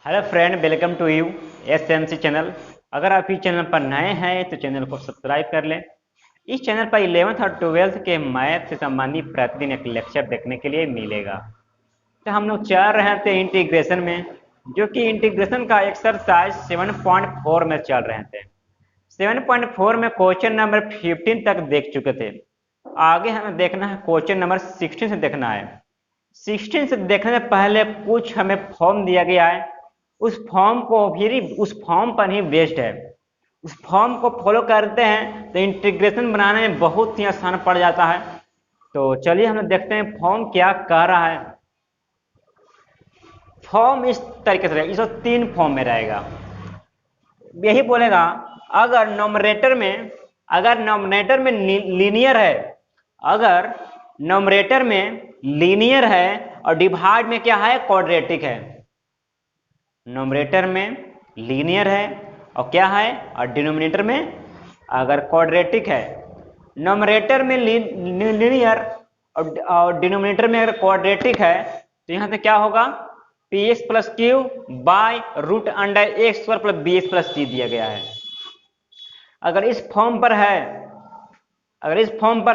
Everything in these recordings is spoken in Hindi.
Hello friend, welcome to U SMC channel. अगर आप इस चैनल पर नए हैं तो चैनल को सब्सक्राइब कर लें। इस चैनल पर 11th और 12th के मैथ से संबंधित प्रतिदिन एक लेक्चर देखने के लिए मिलेगा। तो हम लोग चल रहे थे इंटीग्रेशन में, जो कि इंटीग्रेशन का एक्सरसाइज 7.4 में चल रहे थे। 7.4 में क्वेश्चन नंबर 15 तक देख चुके थे। आगे हमें देखना है क्वेश्चन नंबर 16 से देखना है। 16 से देखने से पहले कुछ हमें फॉर्म दिया गया है, उस फॉर्म को भी उस फॉर्म पर ही बेस्ड है। उस फॉर्म को फॉलो करते हैं तो इंटीग्रेशन बनाने में बहुत ही आसान पड़ जाता है। तो चलिए हम लोग देखते हैं फॉर्म क्या कह रहा है। फॉर्म इस तरीके से रहेगा, इसको 3 फॉर्म में रहेगा। यही बोलेगा अगर नोमिनेटर में लीनियर है, अगर नोमिनेटर में लीनियर है और डिवाइड में क्या है, क्वाड्रेटिक है। नोमिनेटर में लीनियर है और क्या है, और डिनोमिनेटर में अगर क्वाड्रेटिक है। नोमिनेटर में लीनियर और डिनोमिनेटर में अगर क्वाड्रेटिक है तो यहाँ से क्या होगा, P X plus Q by root under x square plus B X plus C दिया गया है। अगर इस फॉर्म पर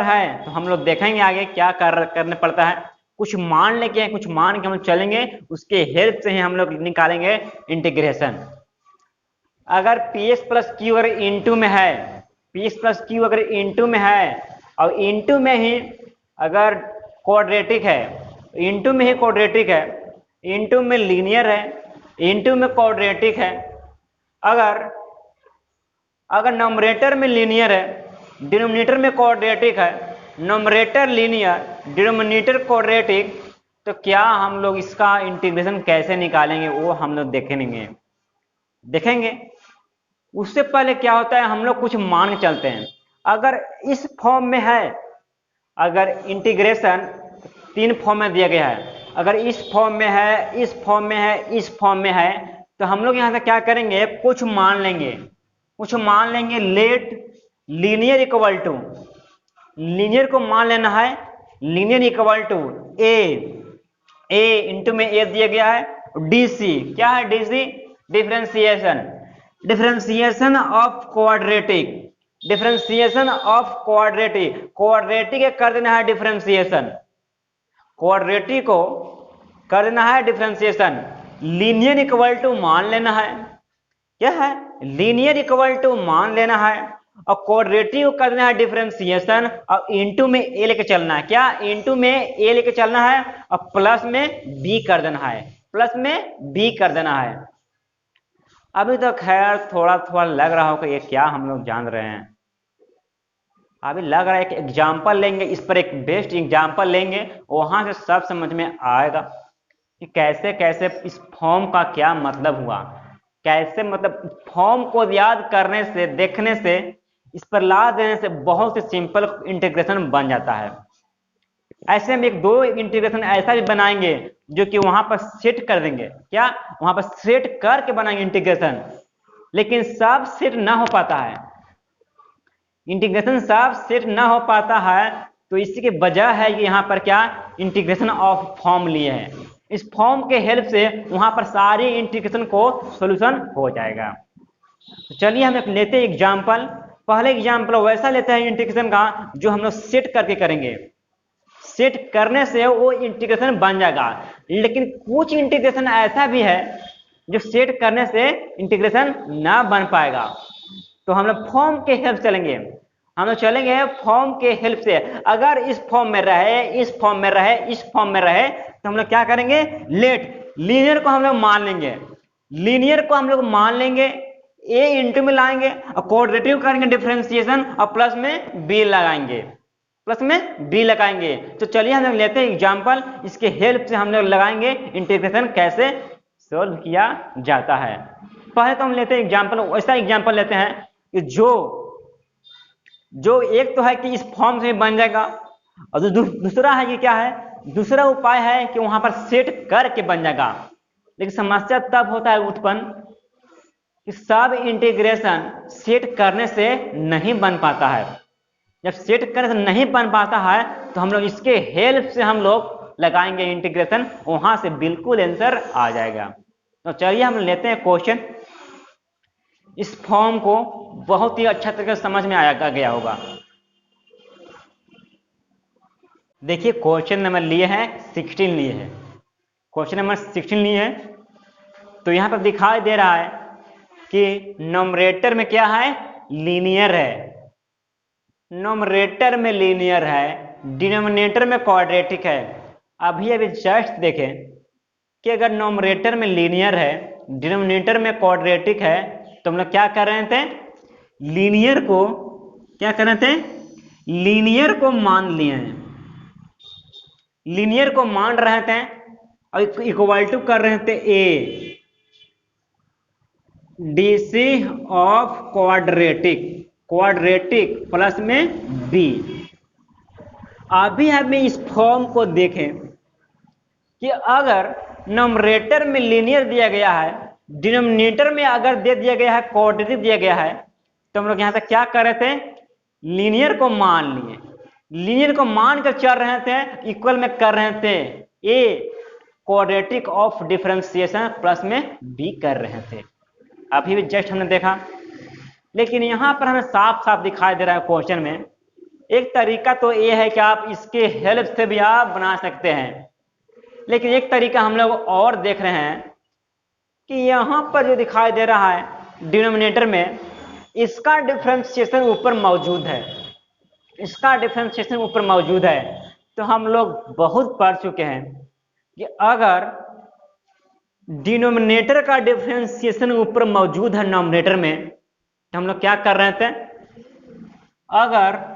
है तो हम लोग देखेंगे आगे क्या करने पड़ता है। कुछ मान लेके कुछ मान के हम चलेंगे, उसके हेल्प से ही हम लोग निकालेंगे इंटीग्रेशन। अगर पी एक्स प्लस क्यू अगर इंटू में है, पी एक्स प्लस क्यू अगर इंटू में है और इंटू में ही अगर क्वाड्रेटिक है, इंटू में ही क्वाड्रेटिक है, इंटू में लीनियर है, इंटू में क्वाड्रेटिक है। अगर नोमिनेटर में लीनियर है, डिनोमिनेटर में क्वाड्रेटिक है, नोमिनेटर लीनियर डिनोमिनेटर क्वाड्रेटिक, तो क्या हम लोग इसका इंटीग्रेशन कैसे निकालेंगे वो हम लोग देखेंगे। उससे पहले क्या होता है, हम लोग कुछ मान के चलते हैं। अगर इस फॉर्म में है, अगर इंटीग्रेशन 3 फॉर्म में दिया गया है, अगर इस फॉर्म में है, इस फॉर्म में है, इस फॉर्म में है, तो हम लोग यहाँ से क्या करेंगे, कुछ मान लेंगे। Let linear equal to, linear को मान लेना है, linear equal to A into में ए दिया गया है, डीसी क्या है, DC differentiation of quadratic, quadratic कर देना है डिफरेंशिएशन, क्वाड्रेटिक को कर देना है डिफरेंशिएशन। लीनियर इक्वल टू मान लेना है, क्या है, लीनियर इक्वल टू मान लेना है, और क्वाड्रेटिक को कर देना है डिफरेंशिएशन, और इनटू में ए लेके चलना है, क्या, इनटू में ए लेके चलना है, और प्लस में बी कर देना है। अभी तो खैर थोड़ा लग रहा हो कि ये क्या हम लोग जान रहे हैं। अभी लग रहा है कि एग्जाम्पल लेंगे, इस पर एक बेस्ट एग्जाम्पल लेंगे, वहां से सब समझ में आएगा कि कैसे कैसे इस फॉर्म का क्या मतलब हुआ, कैसे मतलब फॉर्म को याद करने से, देखने से, इस पर ला देने से बहुत ही सिंपल इंटीग्रेशन बन जाता है। ऐसे हम 1-2 इंटीग्रेशन ऐसा भी बनाएंगे जो कि वहां पर सेट कर देंगे, क्या, वहां पर सेट करके बनाएंगे इंटीग्रेशन, लेकिन सब सेट ना हो पाता है, इंटीग्रेशन सब सेट ना हो पाता है। तो इसी की वजह है कि यहाँ पर क्या, इंटीग्रेशन ऑफ फॉर्म लिए हैं। इस फॉर्म के हेल्प से वहां पर सारी इंटीग्रेशन को सॉल्यूशन हो जाएगा। तो चलिए हम एक लेते हैं एग्जांपल। पहले एग्जांपल वैसा लेते हैं इंटीग्रेशन का जो हम लोग सेट करके करेंगे, सेट करने से वो इंटीग्रेशन बन जाएगा। लेकिन कुछ इंटीग्रेशन ऐसा भी है जो सेट करने से इंटीग्रेशन ना बन पाएगा। तो हम लोग फॉर्म के हेल्प चलेंगे, फॉर्म के हेल्प से। अगर इस फॉर्म में रहे, इस फॉर्म में रहे, इस फॉर्म में रहे, तो हम लोग क्या करेंगे, लेट लीनियर को हम लोग मान लेंगे, ए इंटू में लाएंगे और क्वाड्रेटिक करेंगे डिफरेंशिएशन, और प्लस में बी लगाएंगे, तो चलिए हम लोग लेते हैं एग्जांपल, इसके हेल्प से हम लोग लगाएंगे इंटीग्रेशन कैसे सोल्व किया जाता है। पहले तो हम लेते हैं एग्जांपल, ऐसा एग्जांपल लेते हैं कि जो एक तो है कि इस फॉर्म से बन जाएगा, और दूसरा है कि क्या है, दूसरा उपाय है कि वहां पर सेट करके बन जाएगा। लेकिन समस्या तब होता है उत्पन्न कि सब इंटीग्रेशन सेट करने से नहीं बन पाता है। जब सेट करने से नहीं बन पाता है तो हम लोग इसके हेल्प से हम लोग लगाएंगे इंटीग्रेशन, वहां से बिल्कुल आंसर आ जाएगा। तो चलिए हम लेते हैं क्वेश्चन। इस फॉर्म को बहुत ही अच्छा तरीके से समझ में आया गया होगा। देखिए क्वेश्चन नंबर लिए हैं 16 लिए हैं, क्वेश्चन नंबर 16 लिए हैं। तो यहां पर दिखाई दे रहा है कि नोमरेटर में क्या है, लीनियर है, नोमरेटर में लीनियर है, डिनोमिनेटर में क्वाड्रेटिक है। अभी अभी जस्ट देखें कि अगर नोमरेटर में लीनियर है, डिनोमिनेटर में क्वाड्रेटिक है, तो हम लोग क्या कर रहे थे, लीनियर को क्या कर रहे थे, लीनियर को मान लिए हैं, लीनियर को मान रहे थे और इक्वल टू कर रहे थे A DC of quadratic, quadratic plus में बी। अभी हमें इस फॉर्म को देखें कि अगर नोमरेटर में लीनियर दिया गया है, डिनोमिनेटर में अगर दे दिया गया है क्वाड्रेटिक दिया गया है, तो हम लोग यहां से क्या कर रहे थे, लीनियर को मान लिए, लीनियर को मान कर चल रहे थे, इक्वल में कर रहे थे a quadratic of differentiation plus में बी कर रहे थे। अभी भी जस्ट हमने देखा, लेकिन यहां पर हमें साफ साफ दिखाई दे रहा है क्वेश्चन में। एक तरीका तो ये है कि आप इसके हेल्प से भी आप बना सकते हैं, लेकिन एक तरीका हम लोग और देख रहे हैं कि यहां पर जो दिखाई दे रहा है डिनोमिनेटर में, इसका डिफरेंशिएशन ऊपर मौजूद है, इसका डिफरेंशिएशन ऊपर मौजूद है। तो हम लोग बहुत पढ़ चुके हैं कि अगर डिनोमिनेटर का डिफरेंशिएशन ऊपर मौजूद है नोमिनेटर में, तो हम लोग क्या कर रहे थे, अगर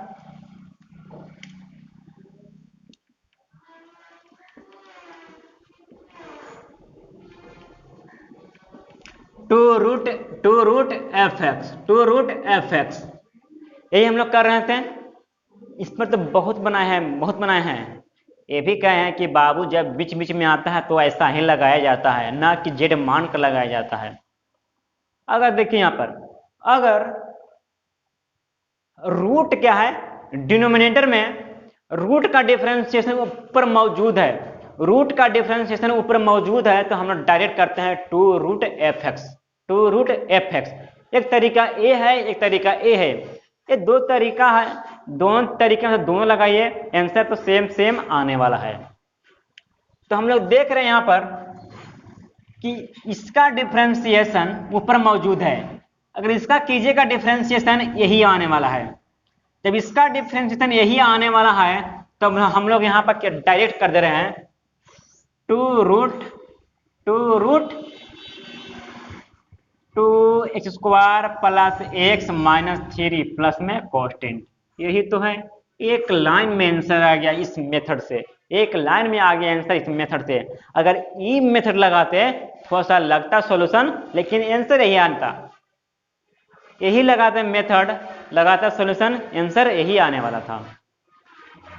टू रूट एफ एक्स, यही हम लोग कर रहे थे। इस पर तो बहुत बनाए हैं। ये भी कहे हैं कि बाबू जब बीच बीच में आता है तो ऐसा ही लगाया जाता है, ना कि जेड मान कर लगाया जाता है। अगर देखिए यहां पर, अगर रूट क्या है, डिनोमिनेटर में रूट का डिफरेंशिएशन ऊपर मौजूद है, रूट का डिफरेंशिएशन ऊपर मौजूद है, तो हम लोग डायरेक्ट करते हैं टू रूट एफ एक्स। एक तरीका ए है, एक तरीका ए है, ये दो तरीका है, दोनों तरीके से दोनों लगाइए, आंसर तो सेम आने वाला है। तो हम लोग देख रहे हैं यहां पर कि इसका डिफरेंशिएशन ऊपर मौजूद है, अगर इसका कीजिएगा डिफरेंशिएशन यही आने वाला है। जब इसका डिफरेंशिएशन यही आने वाला है, तो हम लोग यहां पर डायरेक्ट कर दे रहे हैं two root two x square plus x minus 3 plus में कॉन्स्टेंट। यही तो है, एक लाइन में आंसर आ गया इस मेथड से, एक लाइन में आ गया आंसर इस मेथड से। अगर ई मेथड लगाते थोड़ा सा लगता सॉल्यूशन, लेकिन आंसर यही आता, यही लगाते मेथड, लगाता सॉल्यूशन, आंसर यही आने वाला था।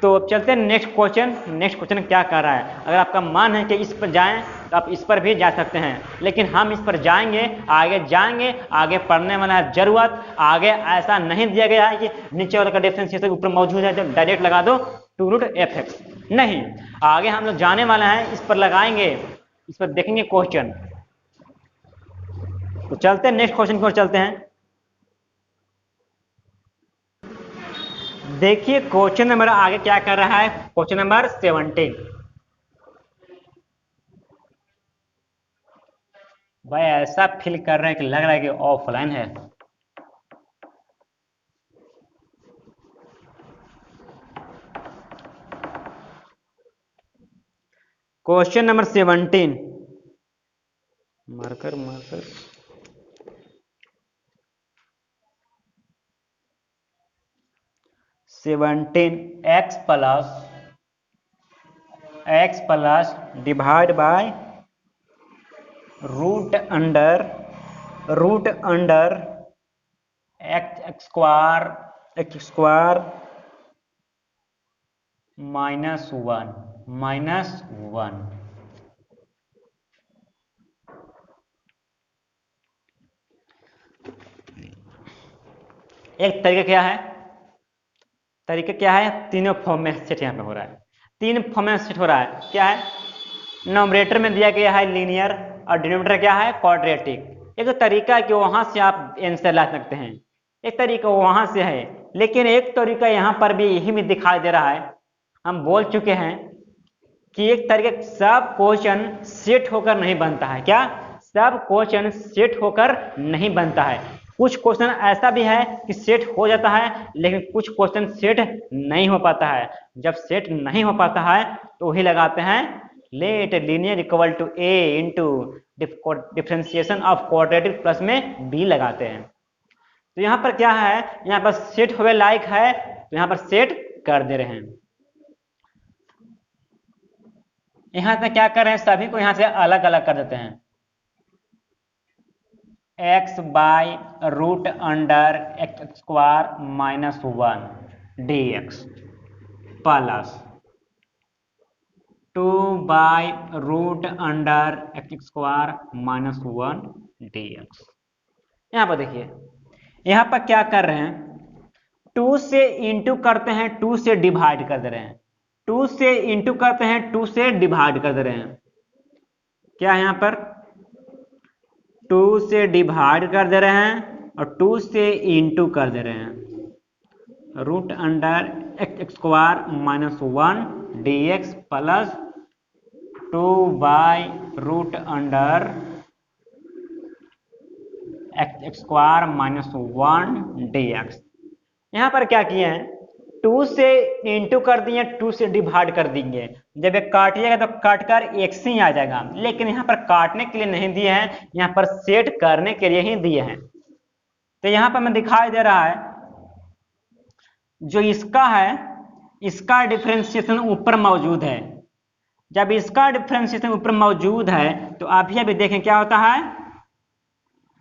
तो अब चलते हैं नेक्स्ट क्वेश्चन। नेक्स्ट क्वेश्चन क्या कर रहा है, अगर आपका मन है कि इस पर जाएं तो आप इस पर भी जा सकते हैं, लेकिन हम इस पर जाएंगे, आगे जाएंगे, आगे पढ़ने वाला है जरूरत। आगे ऐसा नहीं दिया गया है कि नीचे वाला का डिफरेंशिएशन ऊपर मौजूद है तो डायरेक्ट लगा दो टू रूट एफ एक्स, नहीं, आगे हम लोग जाने वाले हैं, इस पर लगाएंगे, इस पर देखेंगे क्वेश्चन। तो चलते हैं नेक्स्ट क्वेश्चन की ओर चलते हैं। देखिए क्वेश्चन नंबर आगे क्या कर रहा है, क्वेश्चन नंबर 17। भाई ऐसा फील कर रहे हैं कि लग रहा है कि ऑफलाइन है। Question number 17, marker 17, x plus divide by root under x square minus one. एक तरीका क्या है, तीनों फॉर्म में सेट यहाँ पे हो रहा है, तीन फॉर्म में सेट हो रहा है। क्या है, नोमरेटर में दिया गया है लीनियर, और डिनोमिनेटर क्या है क्वाड्रेटिक। एक तो तरीका है कि वहां से आप आंसर ला सकते हैं, एक तरीका वहां से है, लेकिन एक तरीका यहाँ पर भी यही में दिखाई दे रहा है। हम बोल चुके हैं कि एक तरीके सब क्वेश्चन सेट होकर नहीं बनता है। क्या सब क्वेश्चन सेट होकर नहीं बनता है? कुछ क्वेश्चन ऐसा भी है कि सेट हो जाता है, लेकिन कुछ क्वेश्चन सेट नहीं हो पाता है। जब सेट नहीं हो पाता है तो वही लगाते हैं let linear equal to A into differentiation of quadratic plus में बी लगाते हैं। तो यहाँ पर क्या है, यहाँ पर सेट होवे लायक है तो यहाँ पर सेट कर दे रहे हैं। यहाँ से क्या कर रहे हैं, सभी को यहाँ से अलग अलग कर देते हैं। x by root under x square minus 1 dx plus 2 by root under x square minus 1 dx। यहाँ पर देखिए, यहाँ पर क्या कर रहे हैं, 2 से इंटू करते हैं, 2 से डिवाइड कर दे रहे हैं, 2 से इंटू करते हैं, 2 से डिवाइड कर दे रहे हैं। क्या है यहाँ पर 2 से डिवाइड कर दे रहे हैं और 2 से इंटू कर दे रहे हैं। Root under x square minus 1 dx plus 2 by root under x square minus 1 dx। यहाँ पर क्या किए हैं, 2 से इंटू कर दिए, 2 से डिवाइड कर देंगे। जब एक काटिएगा तो काट कर x ही आ जाएगा, लेकिन यहाँ पर काटने के लिए नहीं दिए हैं, यहाँ पर सेट करने के लिए ही दिए हैं। तो यहाँ पर मैं दिखाई दे रहा है जो इसका है, इसका डिफरेंशिएशन ऊपर मौजूद है। जब इसका डिफरेंशिएशन ऊपर मौजूद है तो अभी देखें क्या होता है,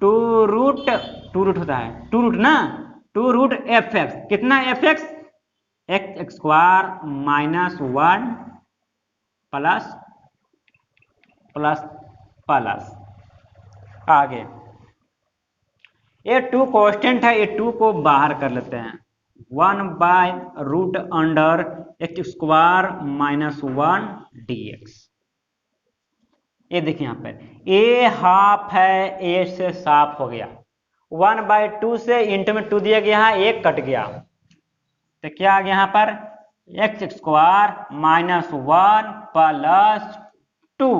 टू रूट होता है, टू रूट ना, टू रूट एफ एक्स। कितना F x, x square minus 1 plus plus plus आगे ये 2 कांस्टेंट है, ये 2 को बाहर कर लेते हैं। 1 by root under x square minus 1 dx। ये देखिए यहाँ पे ए हाफ है, ए से साफ हो गया। 1/2 से इंटू में 2 दिया गया है, एक कट गया तो क्या आ गया यहाँ पर एक्स स्क्वायर माइनस 1 प्लस 2।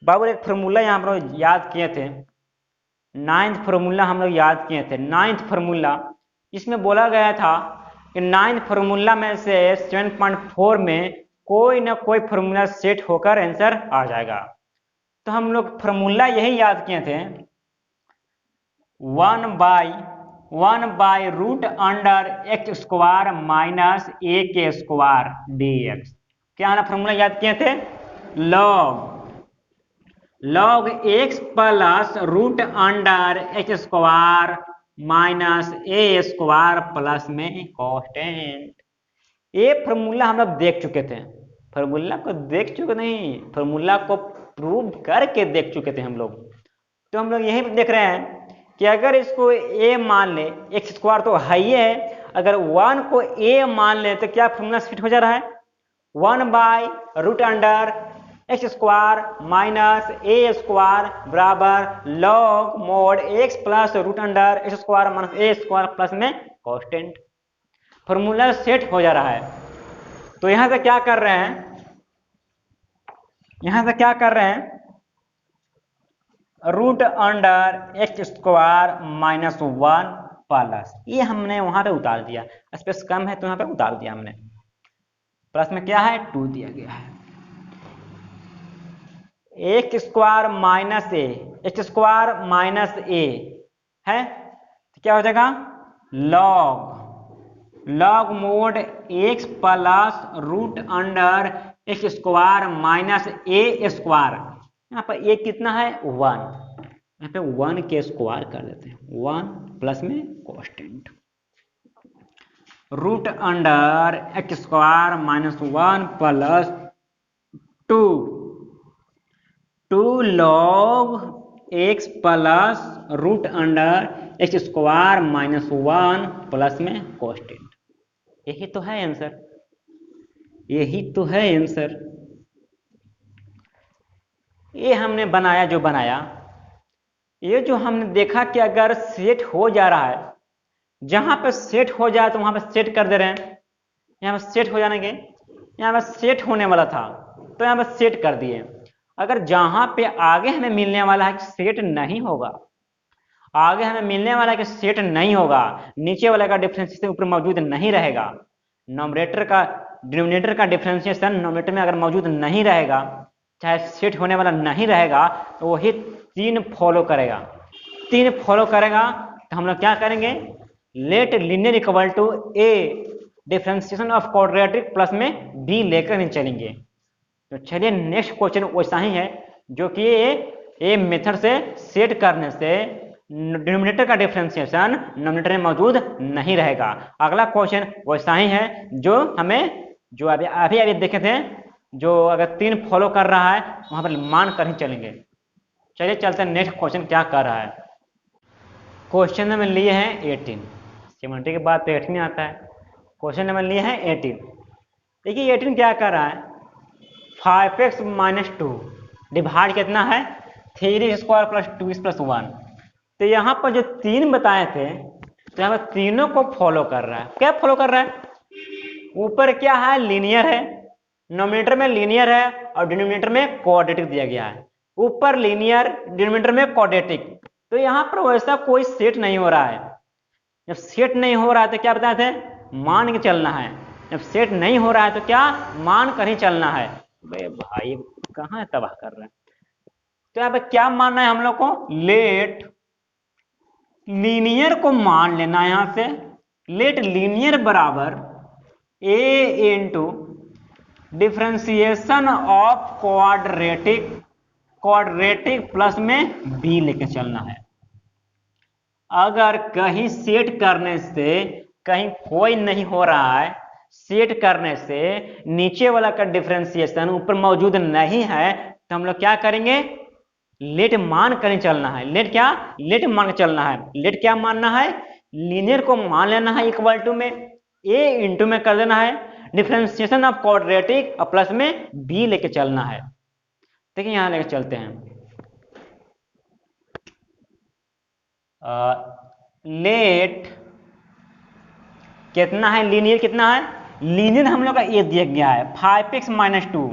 बाबू एक फॉर्मूला यहाँ पर याद किए थे, 9th फॉर्मूला हम लोग याद किए थे। 9th फॉर्मूला, इसमें बोला गया था कि 9th फॉर्मूला में से 7.4 में कोई ना कोई फॉर्मूला सेट होकर आंसर आ जाएगा। तो हम लोग फॉर्मूला यही याद किए थे, 1 by root under x square minus A के स्क्वायर dx। क्या ना फॉर्मूला याद किए थे, log x plus root under x square minus A square plus में कांस्टेंट। ये फॉर्मूला हम लोग देख चुके थे, फॉर्मूला को देख चुके नहीं, फॉर्मूला को प्रूव करके देख चुके थे हम लोग। तो हम लोग यही देख रहे हैं कि अगर इसको a मान ले, एक्स स्क्वायर तो है ही है, अगर 1 को a मान ले तो क्या फॉर्मूला फिट हो जा रहा है, 1 by root under x square minus A square बराबर log mod X plus root under x square minus A square plus में कांस्टेंट। फॉर्मूला सेट हो जा रहा है। तो यहां से क्या कर रहे हैं, यहां से क्या कर रहे हैं, root under x square minus 1 plus, ये हमने वहां पे उतार दिया, स्पेस कम है तो यहाँ पे उतार दिया हमने, प्लस में क्या है 2 दिया गया है। X square minus A, X square minus A है तो क्या हो जाएगा log mod X plus root under x square minus A square. यहाँ पर ए कितना है 1, यहाँ पे 1 के स्क्वायर कर देते हैं, 1 प्लस में constant root under x square minus 1 plus 2 log x plus root under x square minus 1 plus में कांस्टेंट। यही तो है आंसर, यही तो है आंसर। ये हमने बनाया जो बनाया, ये जो हमने देखा कि अगर सेट हो जा रहा है, जहां पे सेट हो जाए तो वहां पे सेट कर दे रहे हैं। यहाँ पे सेट हो जाने के, यहाँ पे सेट होने वाला था तो यहाँ पे सेट कर दिए। अगर जहां पे आगे हमें मिलने वाला है कि सेट नहीं होगा, आगे हमें मिलने वाला है कि सेट नहीं होगा, नीचे वाला का डिफरेंशिएशन ऊपर मौजूद नहीं रहेगा, नॉमिनेटर का डिनोमिनेटर का डिफरेंशिएशन नॉमिनेटर में अगर मौजूद नहीं रहेगा, चाहे सेट होने वाला नहीं रहेगा, तो वही 3 फॉलो करेगा। 3 फॉलो करेगा तो हम लोग क्या करेंगे, let linear equal to A differentiation of quadratic plus में बी लेकर नहीं चलेंगे। तो चलिए नेक्स्ट क्वेश्चन वैसा ही है, जो कि ए मेथड से सेट करने से डिनोमिनेटर का डिफरेंशिएशन नॉमिनेटर में मौजूद नहीं रहेगा। अगला क्वेश्चन वैसा ही है, जो हमें जो अभी देखे थे, जो अगर 3 फॉलो कर रहा है वहां पर मान कर ही चलेंगे। चलिए चलते हैं नेक्स्ट क्वेश्चन क्या कर रहा है। क्वेश्चन नंबर लिए हैं 18, 70 के बाद तो 18 आता है। क्वेश्चन नंबर लिए हैं 18। देखिए 18 क्या कर रहा है, 5x - 2 डिवाइड कितना है 3x² + 2x + 1। तो यहाँ पर जो 3 बताए थे, तो यहाँ पर तीनों को फॉलो कर रहा है। क्या फॉलो कर रहा है, ऊपर क्या है लीनियर है, नोमिनेटर में लीनियर है और डिनोमिनेटर में क्वाड्रेटिक दिया गया है। ऊपर लीनियर, डिनोमिनेटर में क्वाड्रेटिक, तो यहाँ पर वैसा कोई सेट नहीं हो रहा है। जब सेट नहीं हो रहा है तो क्या बताए थे, मान के चलना है। जब सेट नहीं हो रहा है तो क्या, मान कर ही चलना है। भाई कहाँ तबाह कर रहे हैं। तो यहाँ पे क्या मानना है हम लोग को, लेट लीनियर को मान लेना है। यहां से लेट लीनियर बराबर A into differentiation of quadratic plus में बी लेके चलना है। अगर कहीं सेट करने से कहीं कोई नहीं हो रहा है, सेट करने से नीचे वाला का डिफरेंशिएशन ऊपर मौजूद नहीं है, तो हम लोग क्या करेंगे, लेट मान कर चलना है। लेट क्या, लेट मान के चलना है। लेट क्या मानना है, लीनियर को मान लेना है इक्वल टू में ए इंटू में कर देना है, डिफरेंशिएशन ऑफ क्वाड्रेटिक और प्लस में बी लेके चलना है। देखिए यहां लेके चलते हैं, लेट कितना है, लीनियर कितना है, लीनियर हम लोग का ये दिया गया है 5x - 2।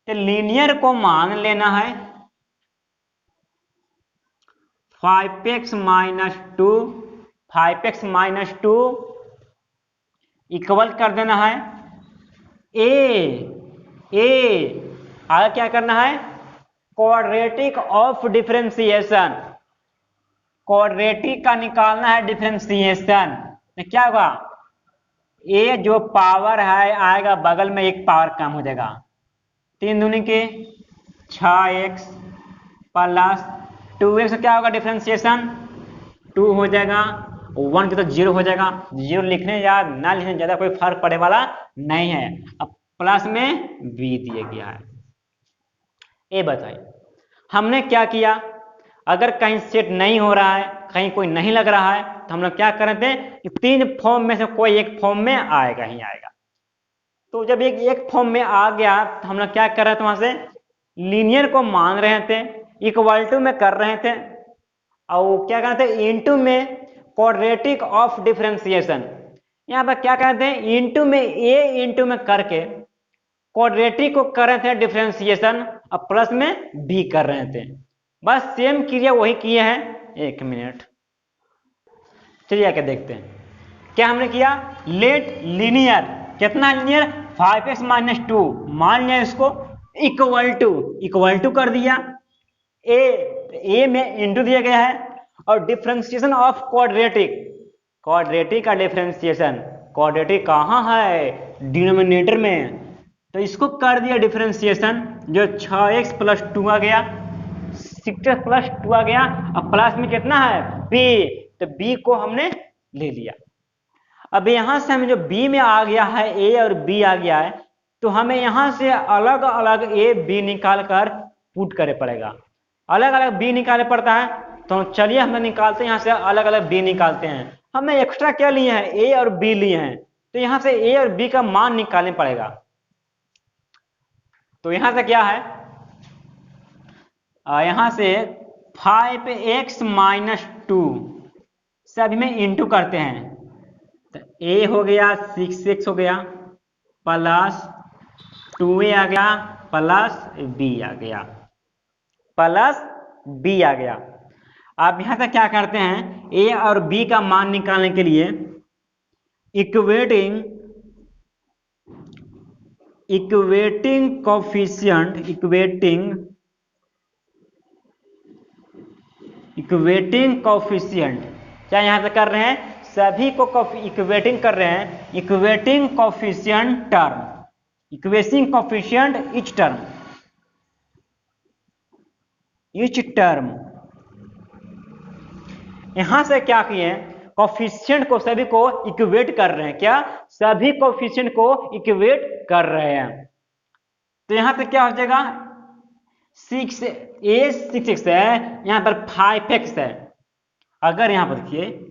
तो लीनियर को मान लेना है 5x - 2, 5x - 2 इक्वल कर देना है ए आगे क्या करना है, क्वाड्रेटिक ऑफ डिफरेंशिएशन, क्वाड्रेटिक का निकालना है डिफरेंशिएशन। तो क्या होगा, ए जो पावर है आएगा बगल में, एक पावर कम हो जाएगा, 3 दूनी के 6x प्लस 2x क्या होगा डिफरेंशिएशन 2 हो जाएगा, 1 की तो 0 हो जाएगा। 0 लिखने या ना लिखने ज्यादा कोई फर्क पड़ने वाला नहीं है। अब प्लस में b दिया गया है। ये बताइए हमने क्या किया, अगर कहीं सेट नहीं हो रहा है, कहीं कोई नहीं लग रहा है, तो हम लोग क्या कर रहे थे, 3 फॉर्म में से कोई एक फॉर्म में आएगा ही आएगा। तो जब एक फॉर्म में आ गया तो हम लोग क्या कर रहे थे, वहां से लीनियर को मान रहे थे, इक्वल टू में कर रहे थे, और क्या करते थे, इनटू में क्वाड्रेटिक ऑफ डिफरेंशिएशन। यहाँ पर क्या करते हैं, इनटू में ए इंटू में करके क्वाड्रेटिक को कर रहे थे डिफरेंशिएशन, और प्लस में बी कर रहे थे। बस सेम क्रिया वही किए हैं। 1 मिनट, चलिए आके देखते हैं क्या हमने किया। लेट लीनियर, कितना लीनियर 5x - 2 मान लिया, इसको इक्वल टू कर दिया, ए में इंटू दिया गया है, और डिफरेंशिएशन ऑफ क्वाड्रेटिक का डिफरेंशिएशन, क्वाड्रेटिक कहाँ है, डिनोमिनेटर में, तो इसको कर दिया डिफरेंशिएशन, जो 6x + 2 आ गया, 6x + 2 आ गया, अब प्लस में कितना है b, तो b को हमने ले लिया। अब यहां से हमें जो b में आ गया है, a और b आ गया है, तो हमें यहां से अलग अलग a b निकाल कर पुट करे पड़ेगा। अलग अलग b निकाले पड़ता है, तो चलिए हम निकालते हैं, यहां से अलग अलग b निकालते हैं। हमने एक्स्ट्रा क्या लिए हैं, a और b लिए हैं, तो यहां से a और b का मान निकालना पड़ेगा। तो यहां से क्या है, यहाँ से 5x माइनस 2 सभी में इंटू करते हैं, तो a हो गया 6x हो गया प्लस 2a आ गया प्लस b आ गया प्लस b आ गया। अब यहां से क्या करते हैं, a और b का मान निकालने के लिए इक्वेटिंग कोफिशिएंट क्या यहां से कर रहे हैं, सभी को इक्वेटिंग कर रहे हैं, equating coefficient term, equating coefficient each term. यहां से क्या किए, कोफिशिएंट को सभी को इक्वेट कर रहे हैं, क्या सभी कोफिशिएंट को इक्वेट कर रहे हैं। तो यहां पे क्या हो जाएगा, 6 है, यहां पर 5x है। अगर यहां पर देखिए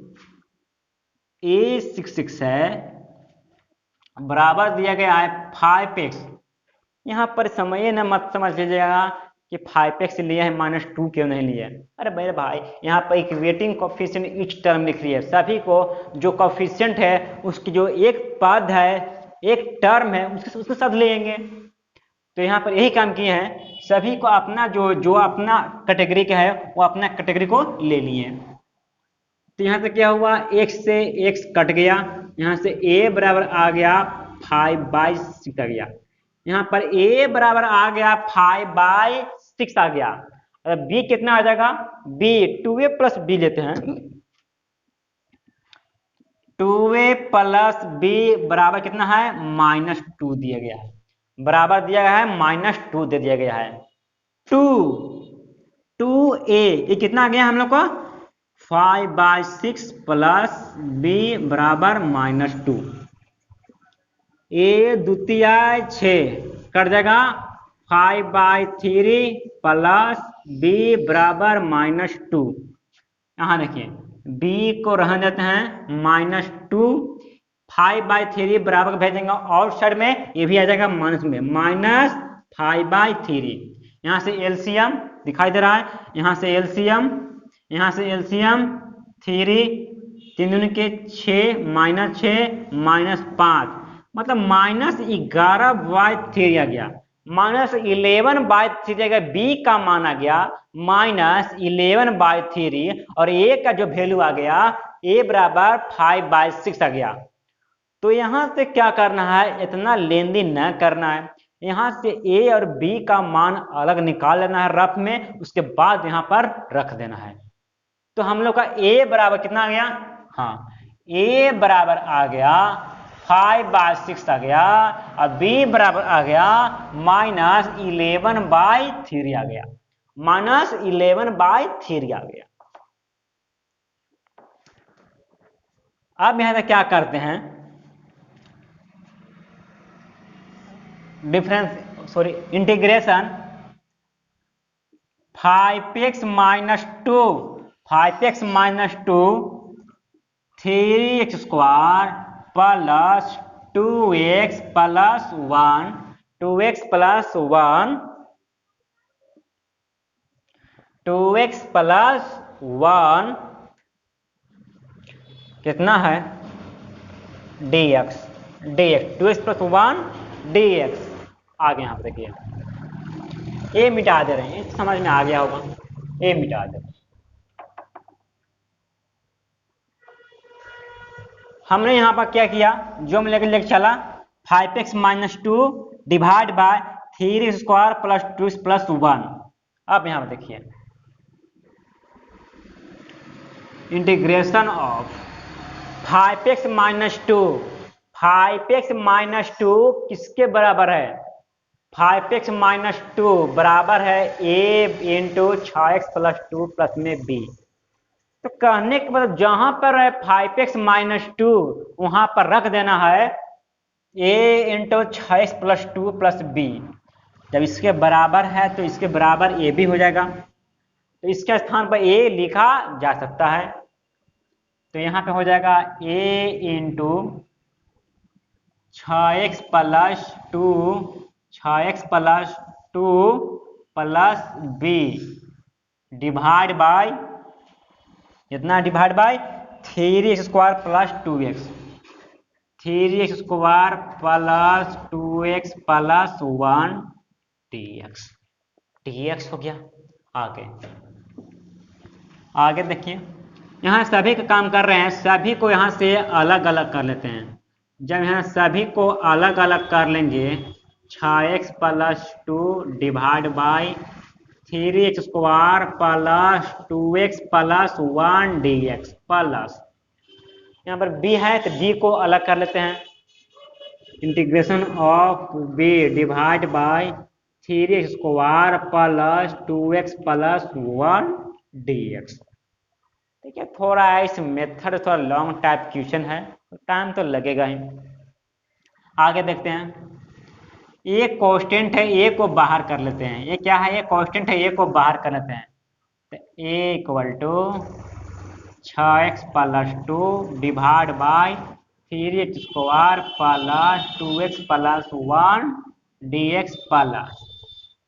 a6 है बराबर दिया गया है 5x, यहां पर समझिए ना, मत समझ लीजिएगा कि 5x लिया है -2 क्यों नहीं लिया है। अरे मेरे भाई यहाँ पर इक्वेटिंग कोफिशिएंट ईच टर्म लिख रही है, सभी को जो कोफिशिएंट है उसकी जो एक पद है एक टर्म है उसके साथ लेंगे। तो यहाँ पर यही काम किए हैं, सभी को अपना जो अपना कैटेगरी का है वो अपना कैटेगरी को ले लिए। तो यहाँ से क्या हुआ, x से x कट गया, यहाँ से a बराबर आ गया 5/6 आ गया, यहाँ पर a बराबर आ गया 5/6 आ गया। b कितना आ जाएगा, b 2a प्लस b लेते हैं, 2a प्लस b बराबर कितना है -2 दिया गया है, बराबर दिया गया है -2 दे दिया गया है। 2a ये कितना आ गया हम लोग का 5/6 प्लस b बराबर -2, a द्वितीय 6 कट जाएगा 5/3 प्लस b बराबर -2। यहाँ देखिए b को रहने देते हैं -2, 5/3 बराबर भेजेंगे और साइड में ये भी आ जाएगा माइनस में -5/3। यहाँ से एलसीएम दिखाई दे रहा है, यहाँ से एलसीएम 3 3 दूनी के 6 -6 -5 मतलब -11/3 आ गया, -11/3 जगह b का मान आ गया -11/3 और a का जो वैल्यू आ गया a बराबर 5/6 आ गया। तो यहां से क्या करना है, इतना लेंदी न करना है, यहां से a और b का मान अलग निकाल लेना है रफ में, उसके बाद यहां पर रख देना है। तो हम लोग का a बराबर कितना आ गया, हाँ a बराबर आ गया 5/6 आ गया और b बराबर आ गया -11/3 आ गया, -11/3 आ गया। अब यहां से क्या करते हैं, integration 5x -2 3x square plus 2x plus 1 2x plus 1 कितना है dx 2x प्लस 1 dx। आगे यहाँ पे देखिए a मिटा दे रहे हैं, समझ में आ गया होगा, a मिटा दे रहे हैं। हमने यहाँ पर क्या किया, जो हम लेके चला 5x -2 divide by 3x square plus 2x plus 1। अब यहाँ पर देखिए इंटीग्रेशन ऑफ 5x -2 किसके बराबर है, 5x -2 बराबर है a into 6x plus 2 plus में b। तो कहने के बाद जहां पर है 5x -2 वहां पर रख देना है a into 6x plus 2 plus b। जब इसके बराबर है तो इसके बराबर a भी हो जाएगा, तो इसके स्थान पर a लिखा जा सकता है। तो यहाँ पे हो जाएगा a into 6x plus 2 plus b divide by इतना divide by 3x² plus 2x 3x² plus 2x plus 1 dx हो गया। आगे देखिए, यहाँ सभी का काम कर रहे हैं, सभी को यहाँ से अलग अलग कर लेते हैं। जब यहाँ सभी को अलग अलग कर लेंगे 6x plus 2 divide by 3x² plus 2x plus 1 dx plus यहाँ पर b है तो b को अलग कर लेते हैं, integration of b divide by 3x² plus 2x plus 1 dx। ठीक है, थोड़ा इस मेथड थोड़ा लॉन्ग टाइप क्वेश्चन है, टाइम तो लगेगा ही। आगे देखते हैं, ये कांस्टेंट है, ए को बाहर कर लेते हैं। ये क्या है, ये कांस्टेंट है, ए को बाहर कर लेते हैं। तो A equal to 6x plus 2 divide by 3x² plus 2x plus 1 dx plus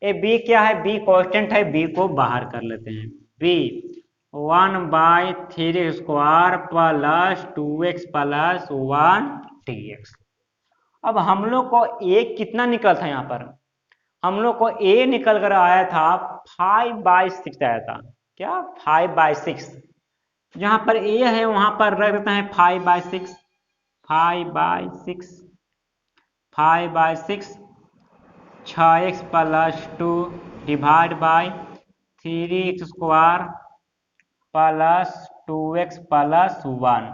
A B क्या है, बी कांस्टेंट है, बी को बाहर कर लेते हैं। B 1/3x² plus 2x plus 1 dx। अब हम लोग को ए कितना निकल था, यहाँ पर हम लोग को ए निकल कर आया था 5/6 आया था। क्या 5/6, जहां पर ए है वहां पर रख देते हैं 5/6 6x plus 2 divide by 3x² plus 2x plus 1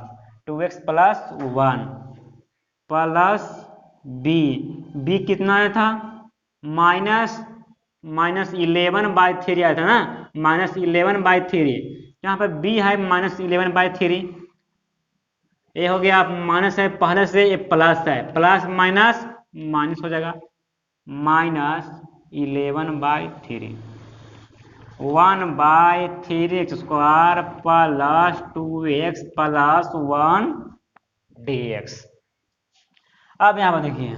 2x plus 1 plus B कितना आया था, -11/3 आया था ना, -11/3। यहाँ पर बी है -11/3। ये हो गया माइनस है, पहले से ये प्लस है, प्लस माइनस माइनस हो जाएगा, -11/3 1/3x² plus 2x plus 1 dx। अब यहाँ पर देखिए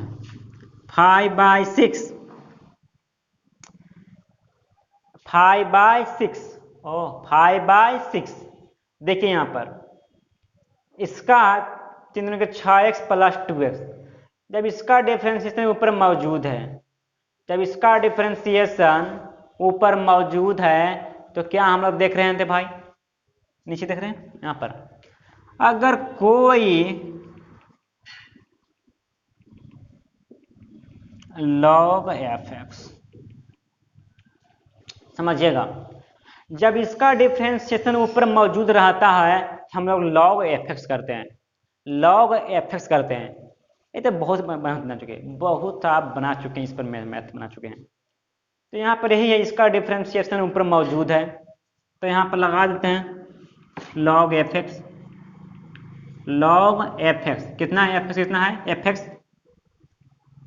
5/6 5/6 देखिए यहाँ पर इसका चिन्ह के 6x प्लस 2x, जब इसका डिफरेंशिएशन ऊपर मौजूद है, जब इसका डिफरेंशिएशन ऊपर मौजूद है तो क्या हम लोग देख रहे थे भाई, नीचे देख रहे हैं यहाँ पर, अगर कोई log fx, समझिएगा, जब इसका डिफरेंशिएशन ऊपर मौजूद रहता है हम लोग log fx करते हैं, log fx करते हैं। ये तो बहुत बना चुके हैं, बहुत आप बना चुके हैं, इस पर मैथ बना चुके हैं। तो यहाँ पर यही है, इसका डिफरेंशिएशन ऊपर मौजूद है तो यहाँ पर लगा देते हैं log fx। log fx कितना है, fx कितना है, fx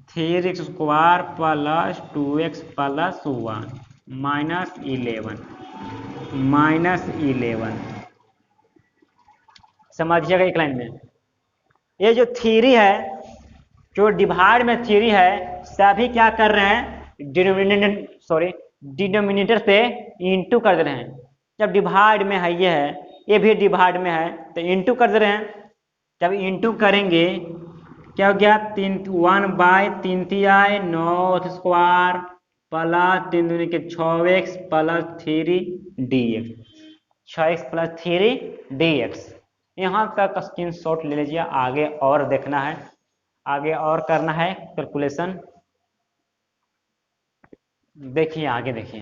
3x² plus 2x plus 1 -11 समझिएगा एक लाइन में। ये जो थ्री है, जो डिवाइड में थ्री है, सभी क्या कर रहे हैं, डिनोमिनेटर से इंटू कर दे रहे हैं। जब डिवाइड में है, ये भी डिवाइड में है तो इंटू कर दे रहे हैं। जब इंटू करेंगे क्या हो गया, 1/3 9² प्लस 3 दूनी के 6x plus 3 dx 6x plus 3 dx। यहाँ तक स्क्रीनशॉट ले लीजिए, आगे और देखना है, आगे और करना है कैलकुलेशन। देखिए आगे देखिए,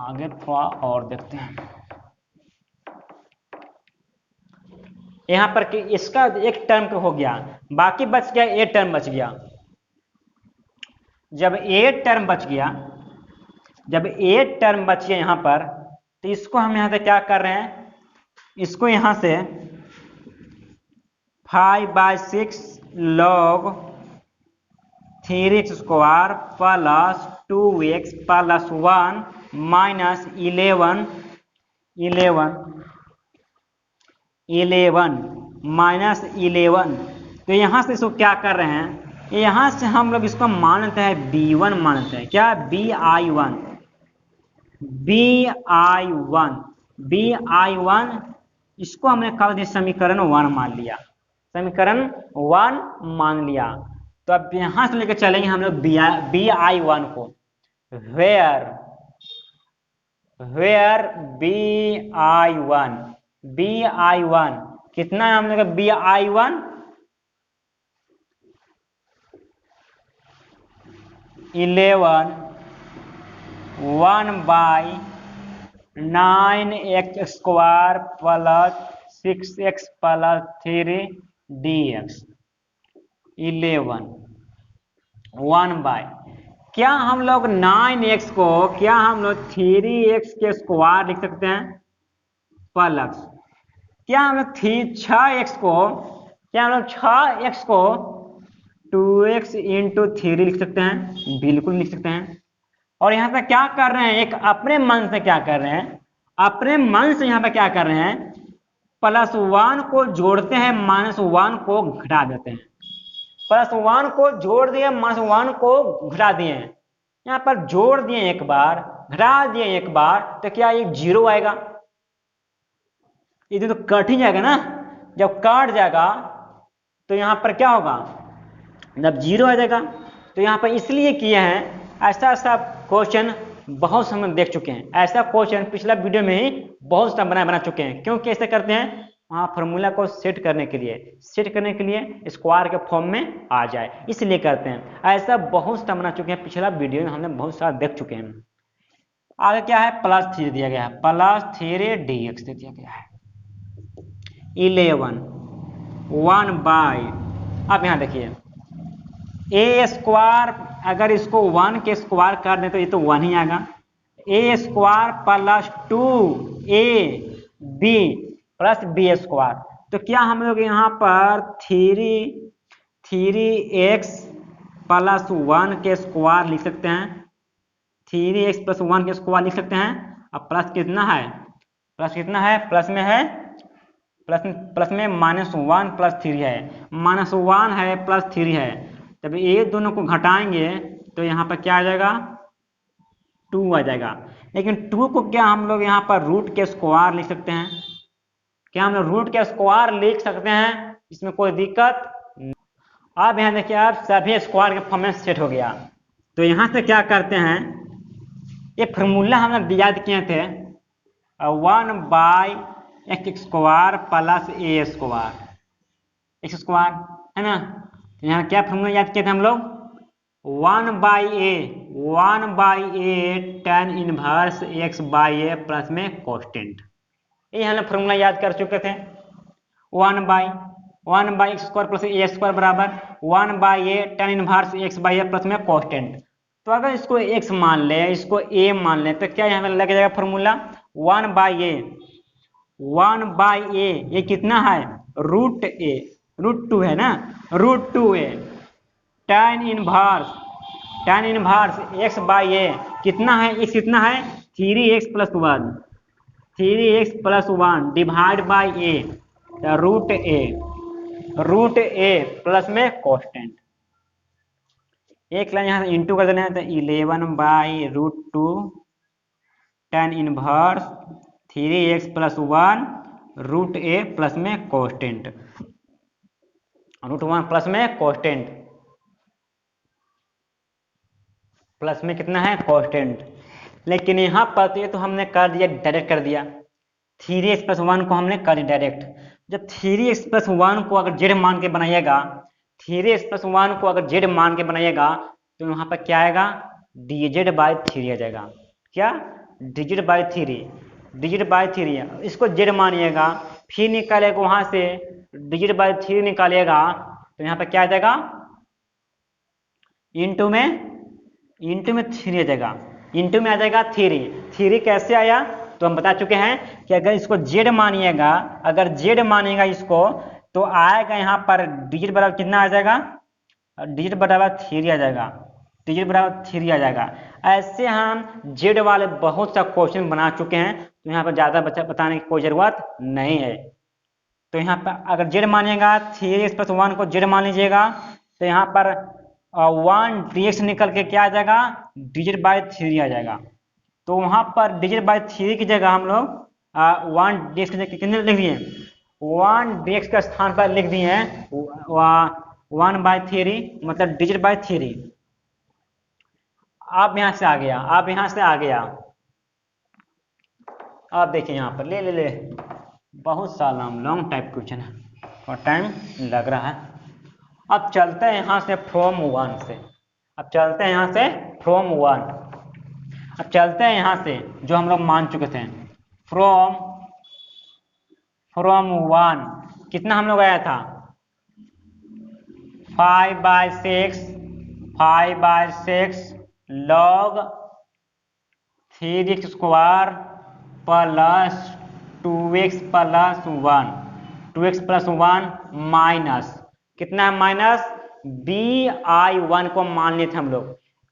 आगे थोड़ा और देखते हैं। यहाँ पर कि इसका एक टर्म हो गया, बाकी बच गया ए टर्म बच गया। जब ए टर्म बच गया, यहाँ पर, तो इसको हम यहाँ से क्या कर रहे हैं, इसको यहाँ से 5/6 log 3x² plus 2x plus 1 -11 -11 तो यहाँ से इसको क्या कर रहे हैं, यहाँ से हम लोग इसको मानते हैं B1 मानते हैं, क्या BI1, BI1 इसको हमने कर दिया समीकरण 1 मान लिया, समीकरण 1 मान लिया। तो अब यहां से लेकर चलेंगे हम लोग BI1 को, वेयर BI1 कितना है हम लोग BI1 11 1/9x² plus 6x plus 3dx 11 1/, क्या हम लोग 9x को क्या हम लोग 3x के स्क्वायर लिख सकते हैं, प्लस क्या हम लोग 6x को क्या हम लोग 6x को 2x इंटू 3 लिख सकते हैं, बिल्कुल लिख सकते हैं। और यहाँ पे क्या कर रहे हैं, एक अपने मन से क्या कर रहे हैं, अपने मन से यहाँ पे क्या कर रहे हैं, +1 को जोड़ते हैं, -1 को घटा देते हैं, +1 को जोड़ दिए, -1 को घटा दिए, यहाँ पर जोड़ दिए एक बार, घटा दिए एक बार, तो क्या ये 0 आएगा, ये तो कट ही जाएगा ना। जब कट जाएगा तो यहाँ पर क्या होगा, जब 0 आ जाएगा। तो यहाँ पर इसलिए किए हैं, ऐसा क्वेश्चन बहुत समय देख चुके हैं, ऐसा क्वेश्चन पिछला वीडियो में ही बहुत सा बना चुके हैं। क्यों कैसे करते हैं, वहाँ फॉर्मूला को सेट करने के लिए स्क्वायर के फॉर्म में आ जाए, इसलिए करते हैं। ऐसा बहुत सा बना चुके हैं, पिछला वीडियो में हमने बहुत सारा देख चुके हैं। आगे क्या है, +3 दिया गया है, +3dx दे दिया गया है, 11 1/, अब यहाँ देखिए a² अगर इसको 1 के स्क्वायर कर दें तो ये तो 1 ही आएगा, a² plus 2ab plus b²। तो क्या हम लोग यहाँ पर 3x प्लस 1 के स्क्वायर लिख सकते हैं, 3x प्लस 1 के स्क्वायर लिख सकते हैं। अब प्लस कितना है, प्लस में है प्लस में -1 प्लस 3 है, -1 है प्लस 3 है। जब ये दोनों को घटाएंगे तो यहाँ पर क्या आ जाएगा, 2 आ जाएगा। लेकिन 2 को क्या हम लोग यहाँ पर रूट के स्क्वायर लिख सकते हैं, क्या हम लोग रूट के स्क्वायर लिख सकते हैं, इसमें कोई दिक्कत। अब यहाँ देखिए, आप सभी स्क्वायर के फॉर्म में सेट हो गया। तो यहाँ से क्या करते हैं, ये फॉर्मूला हम लोग याद किए थे, 1/x² प्लस a² है ना। तो यहाँ क्या फॉर्मूला याद किए थे हम लोग, 1/a tan inverse x/a plus में कांस्टेंट, ये हम लोग फॉर्मूला याद कर चुके थे। 1/x² प्लस a² बराबर 1/a tan inverse x/a plus में कांस्टेंट। तो अगर इसको x मान ले, इसको a मान ले, तो क्या यहाँ पे लग जाएगा फॉर्मूला 1/a ये कितना है, √2 है ना, √2a tan इनवर्स x/a कितना है, x कितना है 3x plus 1 divide by a, √a plus में कांस्टेंट। एक लाइन यहाँ इंटू कर देना है, तो 11/√2 tan inverse 3x plus 1 √a plus में कांस्टेंट, √1 प्लस में कांस्टेंट, प्लस में कितना है कांस्टेंट। लेकिन यहाँ पर ये तो हमने कर दिया, डायरेक्ट कर दिया, 3x प्लस 1 को हमने कर दिया डायरेक्ट। जब 3x प्लस 1 को अगर z मान के बनाइएगा, 3x प्लस 1 को अगर z मान के बनाइएगा, तो यहाँ पर क्या आएगा, dz/3 आ जाएगा, क्या dz/3 इसको z मानिएगा, फिर निकालेगा वहां से dz/3 निकालिएगा, तो यहाँ पर क्या आ जाएगा, इंटू में 3 आ जाएगा, इंटू में आ जाएगा 3 कैसे आया, तो हम बता चुके हैं कि अगर इसको z मानिएगा, अगर z मानिएगा इसको, तो आएगा यहाँ पर डिजिट बराबर कितना आ जाएगा, डिजिट बराबर 3 आ जाएगा, डिजिट बराबर 3 आ जाएगा। ऐसे हम z वाले बहुत सा क्वेश्चन बना चुके हैं, तो यहाँ पर ज़्यादा बताने की कोई ज़रूरत नहीं है। तो यहाँ पर अगर z मानिएगा, 3x प्लस 1 को z मान लीजिएगा, तो यहाँ पर 1 dx निकल के क्या आ जाएगा, डिजिट बाय 3 आ जाएगा। तो वहां पर डिजिट बाय 3 की जगह हम लोग 1 dx की जगह कितने लिख दिए, 1 dx के स्थान पर लिख दिए हैं 1/3, मतलब डिजिट बाय 3। आप यहां से आ गया, आप यहां से आ गया। आप देखिए यहाँ पर ले ले ले बहुत सारा लॉन्ग टाइप क्वेश्चन है और टाइम लग रहा है। अब चलते हैं यहाँ से फ्रॉम 1 से, अब चलते हैं यहाँ से फ्रॉम 1, अब चलते हैं यहाँ से जो हम लोग मान चुके थे फ्रॉम 1 कितना हम लोग आया था 5/6 log 3x square plus 2x plus 1, 2x plus 1 minus कितना है माइनस bi1 को मान लिए थे हम लोग।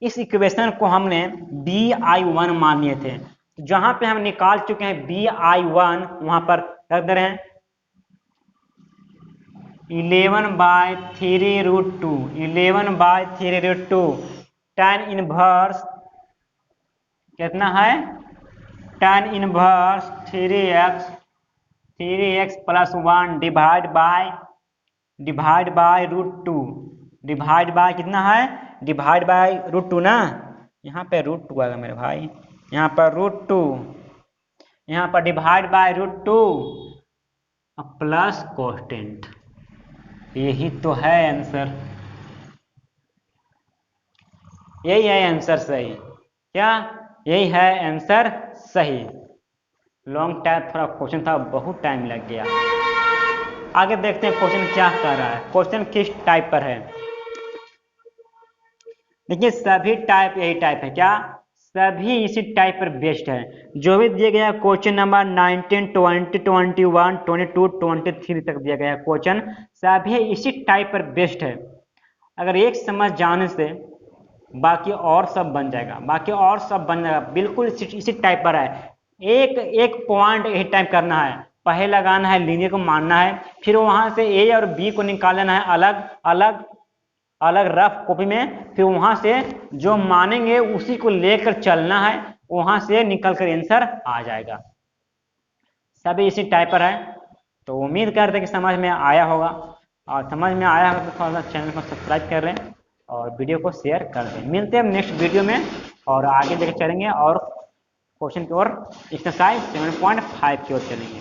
इस इक्वेशन को हमने bi1 मान लिए थे, जहां पे हम निकाल चुके हैं bi1 वहां पर रख दे रहे हैं 11/3√2, 11/3√2 tan इनवर्स कितना है tan inverse 3x plus 1 divide by √2, divide by कितना है डिवाइड बाय √2 ना, यहाँ पे √2 आएगा मेरे भाई, यहाँ पर √2, यहाँ पर डिवाइड बाय √2 प्लस कांस्टेंट। यही तो है आंसर, यही है आंसर सही, क्या यही है आंसर सही। लॉन्ग टाइम थोड़ा क्वेश्चन था, बहुत टाइम लग गया। आगे देखते हैं क्वेश्चन क्या कर रहा है, क्वेश्चन किस टाइप पर है। देखिए सभी टाइप यही टाइप है, क्या सभी इसी टाइप पर बेस्ड है। जो भी दिया गया क्वेश्चन नंबर 19, 20, 21, 22, 23 तक दिया गया क्वेश्चन सभी इसी टाइप पर बेस्ड है। अगर एक समझ जाने से बाकी और सब बन जाएगा, बाकी और सब बन जाएगा, बिल्कुल इसी टाइप पर है। एक पॉइंट यही टाइप करना है, पहले लगाना है लीनियर को मानना है, फिर वहां से ए और बी को निकालना है अलग अलग अलग रफ कॉपी में, फिर वहां से जो मानेंगे उसी को लेकर चलना है, वहां से निकल कर आंसर आ जाएगा। सभी इसी टाइप पर है। तो उम्मीद करते हैं कि समझ में आया होगा, और समझ में आया होगा तो थोड़ा सा चैनल को सब्सक्राइब कर लें और वीडियो को शेयर कर दें। मिलते हैं नेक्स्ट वीडियो में और आगे लेकर चलेंगे और क्वेश्चन की ओर, एक्सरसाइज 7.5 की ओर चलेंगे।